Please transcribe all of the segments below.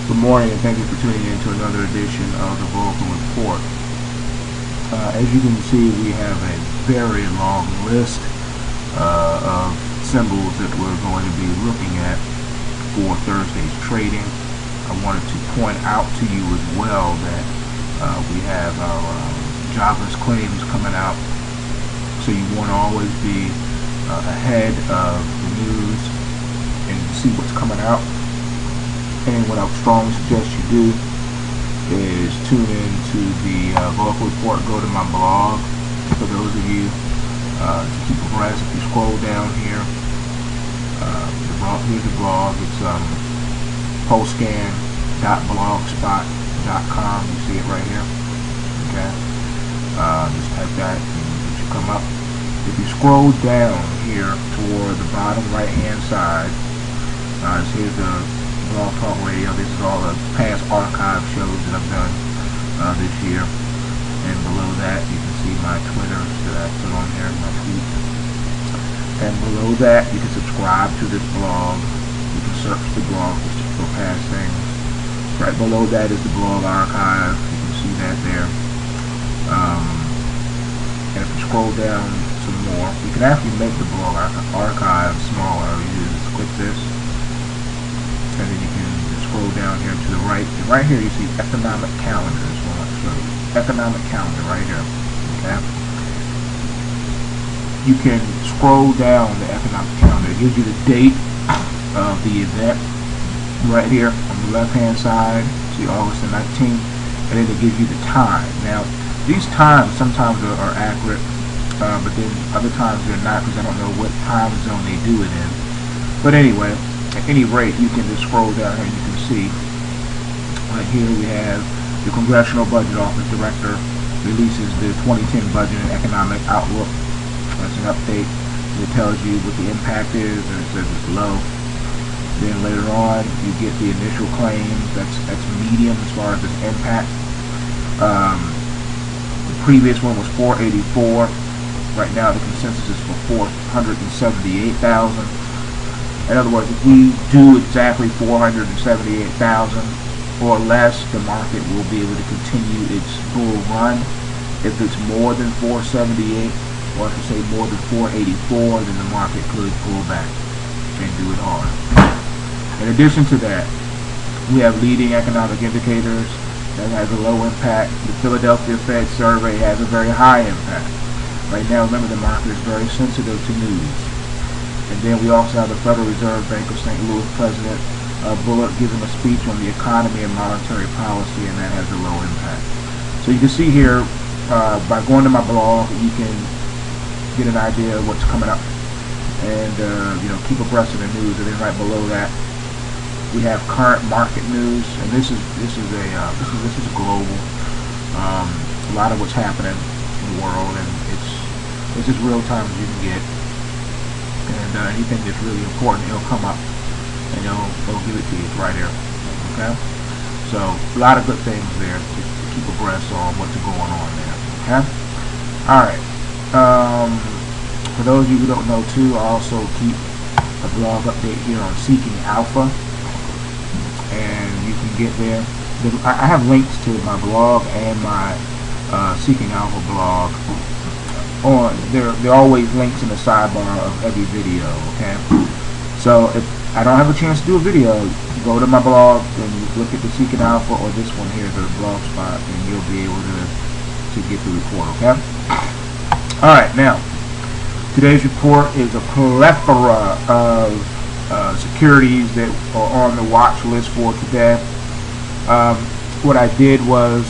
Good morning, and thank you for tuning in to another edition of the Vulcan Report. As you can see, we have a very long list of symbols that we're going to be looking at for Thursday's trading. I wanted to point out to you as well that we have our jobless claims coming out, so you want to always be ahead of the news and see what's coming out. And what I would strongly suggest you do is tune in to the Vulcan Report. Go to my blog for those of you to keep abreast. If you scroll down here, here's the blog. It's postscan.blogspot.com. You see it right here. Okay. Just type that and it should come up. If you scroll down here toward the bottom right hand side, here's the Blog Talk Radio. This is all the past archive shows that I've done this year, and below that you can see my Twitter that I put on there, my tweets, and below that you can subscribe to this blog. You can search the blog for past things. Right below that is the blog archive. You can see that there. And if you scroll down some more, you can actually make the blog archive smaller. You just click this, and then you can scroll down here to the right. And right here you see economic calendar is what I'll show you. Economic calendar right here. Okay. You can scroll down the economic calendar. It gives you the date of the event right here on the left hand side. See August the 19th, and then it gives you the time. Now these times sometimes are accurate, but then other times they're not, because I don't know what time zone they do it in. But anyway, at any rate, you can just scroll down here and you can see right here we have the Congressional Budget Office Director releases the 2010 Budget and Economic Outlook. That's an update. It tells you what the impact is, and it says it's low. Then later on you get the initial claims. That's medium as far as its impact. The previous one was 484. Right now the consensus is for 478,000. In other words, if we do exactly 478,000 or less, the market will be able to continue its bull run. If it's more than 478, or I should say more than 484, then the market could pull back and do it hard. In addition to that, we have leading economic indicators that has a low impact. The Philadelphia Fed survey has a very high impact. Right now, remember, the market is very sensitive to news. And then we also have the Federal Reserve Bank of St. Louis President Bullard giving a speech on the economy and monetary policy, and that has a low impact. So you can see here, by going to my blog, you can get an idea of what's coming up, and keep abreast of the news. And then right below that, we have current market news, and this is global. A lot of what's happening in the world, and it's as real time as you can get. And anything that's really important, it'll come up and they'll give it to you. It's right here. Okay? So a lot of good things there to keep abreast on what's going on there. Okay? Alright. For those of you who don't know too, I also keep a blog update here on Seeking Alpha. And you can get there. I have links to my blog and my Seeking Alpha blog. There are always links in the sidebar of every video. Okay, so if I don't have a chance to do a video, go to my blog and look at the Seeking Alpha or this one here, the blog spot, and you'll be able to get the report. Okay. All right, now today's report is a plethora of securities that are on the watch list for today. What I did was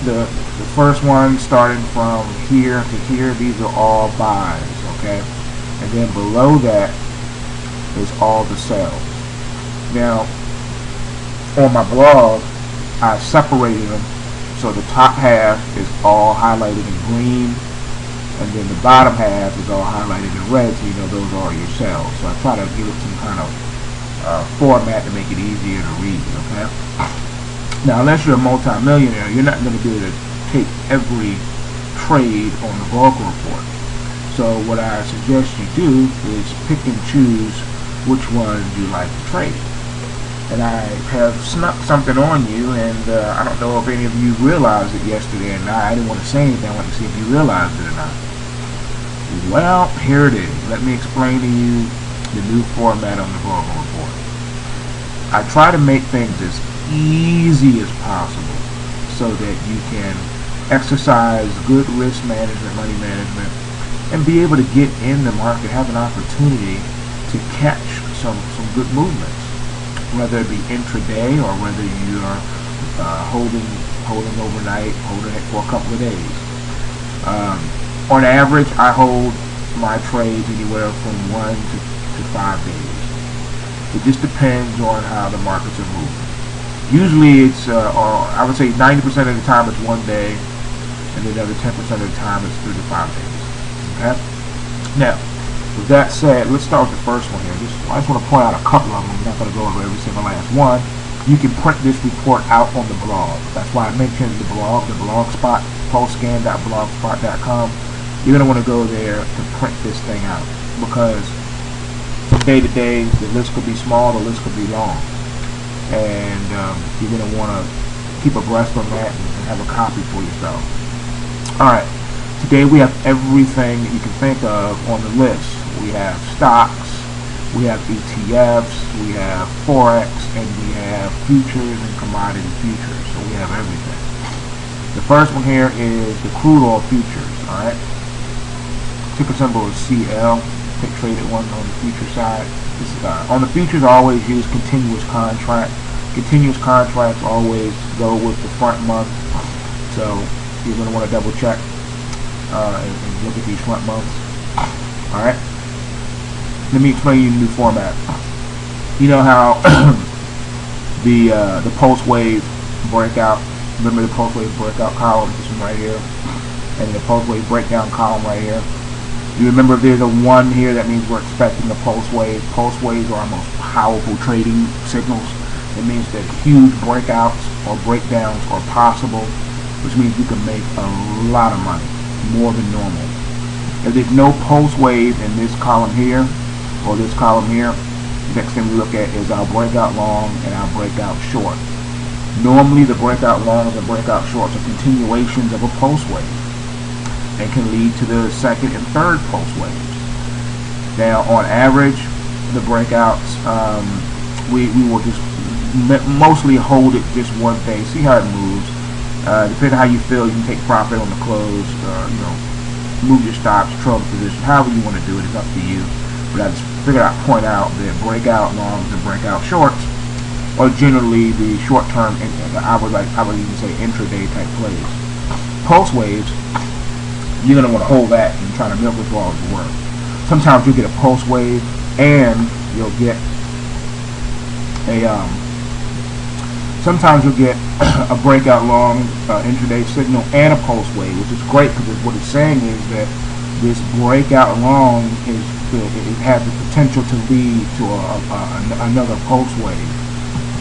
the first one, starting from here to here, these are all buys, okay? And then below that is all the sells. Now, on my blog, I separated them, so the top half is all highlighted in green, and then the bottom half is all highlighted in red, so you know those are your sells. So I try to give it some kind of format to make it easier to read, okay? Now, unless you're a multi-millionaire, you're not going to be able to take every trade on the Vulcan Report. So what I suggest you do is pick and choose which ones you like to trade. and I have snuck something on you, and I don't know if any of you realized it yesterday or not. I didn't want to say anything. I wanted to see if you realized it or not. Well, here it is. Let me explain to you the new format on the Vulcan report. I try to make things as easy as possible so that you can exercise good risk management, money management, and be able to get in the market, have an opportunity to catch some good movements, whether it be intraday or whether you are holding overnight, holding it for a couple of days. On average, I hold my trades anywhere from 1 to 5 days. It just depends on how the markets are moving. Usually it's, or I would say 90% of the time it's 1 day, and the other 10% of the time it's 3 to 5 days. Okay? Now, with that said, let's start with the first one here. I just want to point out a couple of them. I'm not going to go over every single last one. You can print this report out on the blog. That's why I mentioned the blog spot, postscan.blogspot.com. You're going to want to go there to print this thing out, because from day to day, the list could be small, the list could be long. And you're going to want to keep abreast on that and have a copy for yourself. Alright, today we have everything that you can think of on the list. We have stocks, we have ETFs, we have Forex, and we have futures and commodity futures. So we have everything. The first one here is the crude oil futures. Alright, ticker symbol is CL. Traded one on the future side. On the futures, I always use continuous contract. Continuous contracts always go with the front month, so you're going to want to double check and look at these front months. Alright, let me explain you the new format. You know how the pulse wave breakout, remember the pulse wave breakout column, this one right here, and the pulse wave breakdown column right here. You remember if there's a 1 here, that means we're expecting a pulse wave. Pulse waves are our most powerful trading signals. It means that huge breakouts or breakdowns are possible, which means you can make a lot of money, more than normal. If there's no pulse wave in this column here, or this column here, the next thing we look at is our breakout long and our breakout short. Normally the breakout longs and breakout shorts are continuations of a pulse wave, and can lead to the second and third pulse waves. Now, on average, the breakouts, we will just mostly hold it just 1 day, see how it moves. Depending on how you feel, you can take profit on the close, you know, move your stops, trail the position, however you want to do it, it's up to you. But I just figured I'd point out that breakout longs and breakout shorts are generally the short-term, and I would even say intraday type plays. Pulse waves, you're going to want to hold that and try to milk it for all it's worth. Sometimes you'll get a pulse wave and you'll get a a breakout long intraday signal and a pulse wave, which is great, because what it's saying is that this breakout long it has the potential to lead to another pulse wave.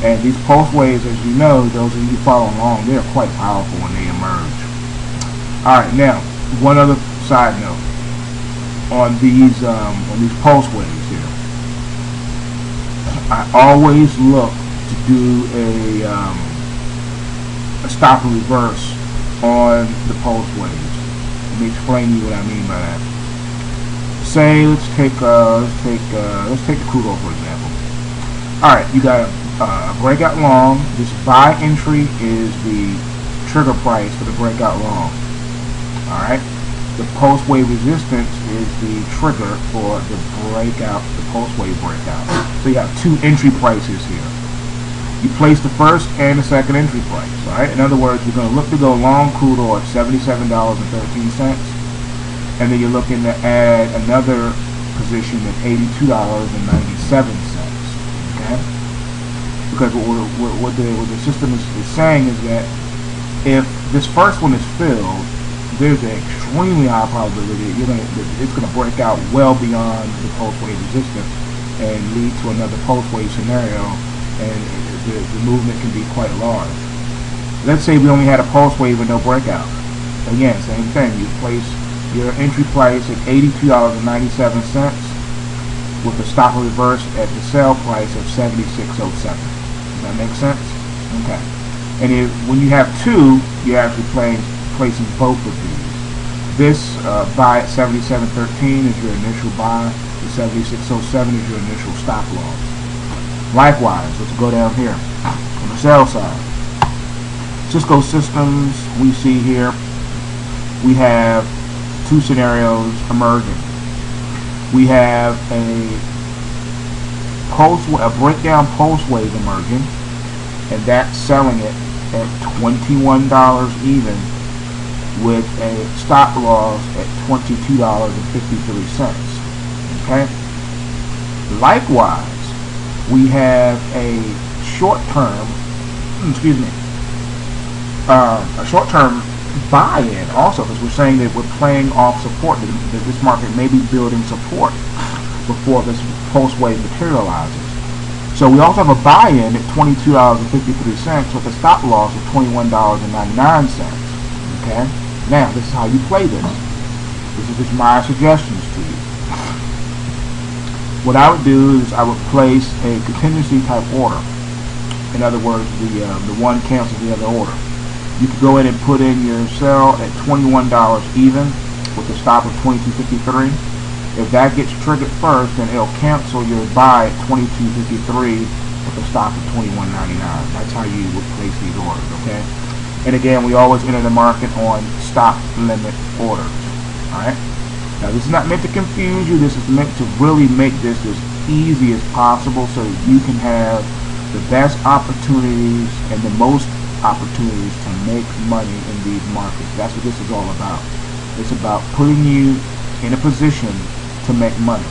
And these pulse waves, as you know, those of you following along, they're quite powerful when they emerge. Alright, now one other side note on these pulse waves here. I always look to do a stop and reverse on the pulse waves. Let me explain to you what I mean by that. Say let's take the crude oil for example. All right, you got a breakout long. This buy entry is the trigger price for the breakout long. Alright, the pulse wave resistance is the trigger for the pulse wave breakout. So you have 2 entry prices here. You place the first and the second entry price. Alright, in other words, you're going to look to go long crude oil at $77.13, and then you're looking to add another position at $82.97. Okay, because what the system is saying is that if this first one is filled, there's an extremely high probability it's going to break out well beyond the pulse wave resistance and lead to another pulse wave scenario, and the movement can be quite large. Let's say we only had a pulse wave and no breakout. Again, same thing. You place your entry price at $82.97 with a stop and reverse at the sell price of $76.07. That makes sense? Okay. And when you have two, you're actually placing both of these. This buy at 77.13 is your initial buy. The 76.07 is your initial stop loss. Likewise, let's go down here on the sell side. Cisco Systems, we see here, we have two scenarios emerging. We have a breakdown pulse wave emerging, and that's selling it at $21 even, with a stop loss at $22.53. Okay. Likewise, we have a short-term buy-in also, because we're saying that we're playing off support, that this market may be building support before this pulse wave materializes. So we also have a buy-in at $22.53 with a stop loss of $21.99. Okay? Now, this is how you play this. This is just my suggestions to you. What I would do is I would place a contingency type order. In other words, the one cancels the other order. You could go in and put in your sell at $21 even with a stop of $22.53. If that gets triggered first, then it'll cancel your buy at $22.53 with a stop of $21.99. That's how you would place these orders, okay? And again, we always enter the market on stop limit orders. Alright? Now, this is not meant to confuse you. This is meant to really make this as easy as possible so that you can have the best opportunities and the most opportunities to make money in these markets. That's what this is all about. It's about putting you in a position to make money.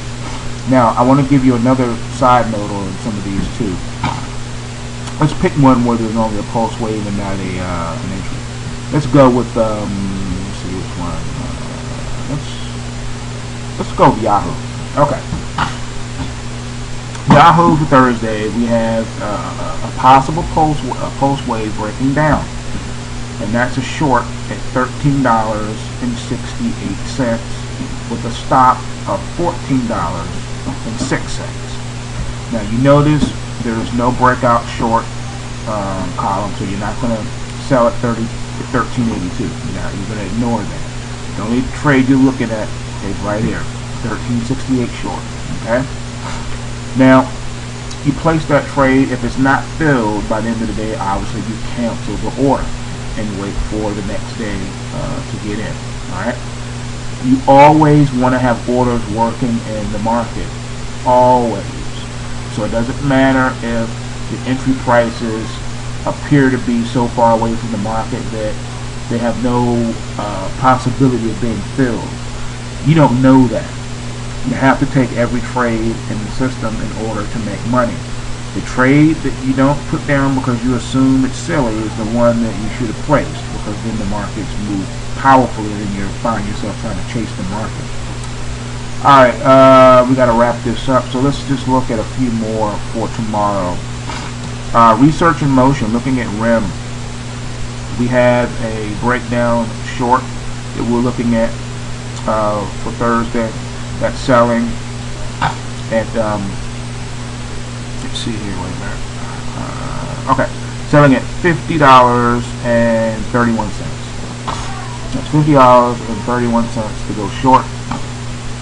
Now, I want to give you another side note on some of these too. Let's pick one where there's only a pulse wave and not an entry. Let's go with let's see which one. Let's go with Yahoo. Okay. Yahoo for Thursday, we have a possible pulse wave breaking down, and that's a short at $13.68 with a stop of $14.06. Now you notice there is no breakout short column, so you're not going to sell at $13.82. Now you're going to ignore that. The only trade you're looking at is right here, $13.68 short. Okay. Now, you place that trade. If it's not filled by the end of the day, obviously you cancel the order and wait for the next day to get in. Alright? You always want to have orders working in the market. Always. So it doesn't matter if the entry prices appear to be so far away from the market that they have no possibility of being filled. You don't know that. You have to take every trade in the system in order to make money. The trade that you don't put down because you assume it's silly is the one that you should have placed, because then the markets move powerfully and you find yourself trying to chase the market. Alright, we got to wrap this up, so let's just look at a few more for tomorrow. Research in motion, looking at REM. We have a breakdown short that we're looking at for Thursday. That's selling at let's see here, wait a minute. Okay, selling at $50.31. That's $50.31 to go short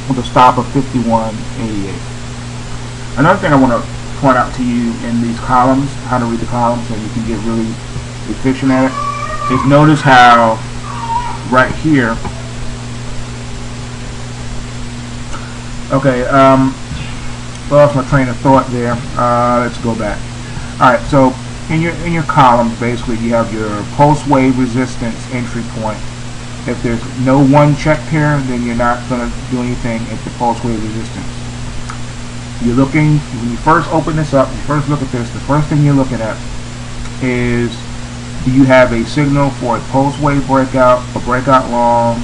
with a stop of $51.88. Another thing I want to point out to you in these columns, how to read the columns so you can get really efficient at it, is notice how right here. Okay, lost my train of thought there. Let's go back. Alright, so in your columns, basically you have your pulse wave resistance entry point. If there's no one checked here, then you're not going to do anything at the pulse wave resistance. You're looking, when you first open this up, you first look at this, the first thing you're looking at is, do you have a signal for a pulse wave breakout, a breakout long,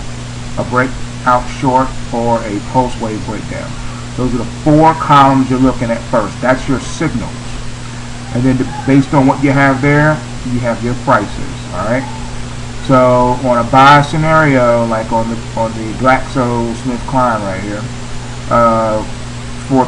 a breakout short, or a pulse wave breakdown? Those are the four columns you're looking at first. That's your signals. And then based on what you have there, you have your prices. Alright? So on a buy scenario, like on the GlaxoSmithKline right here,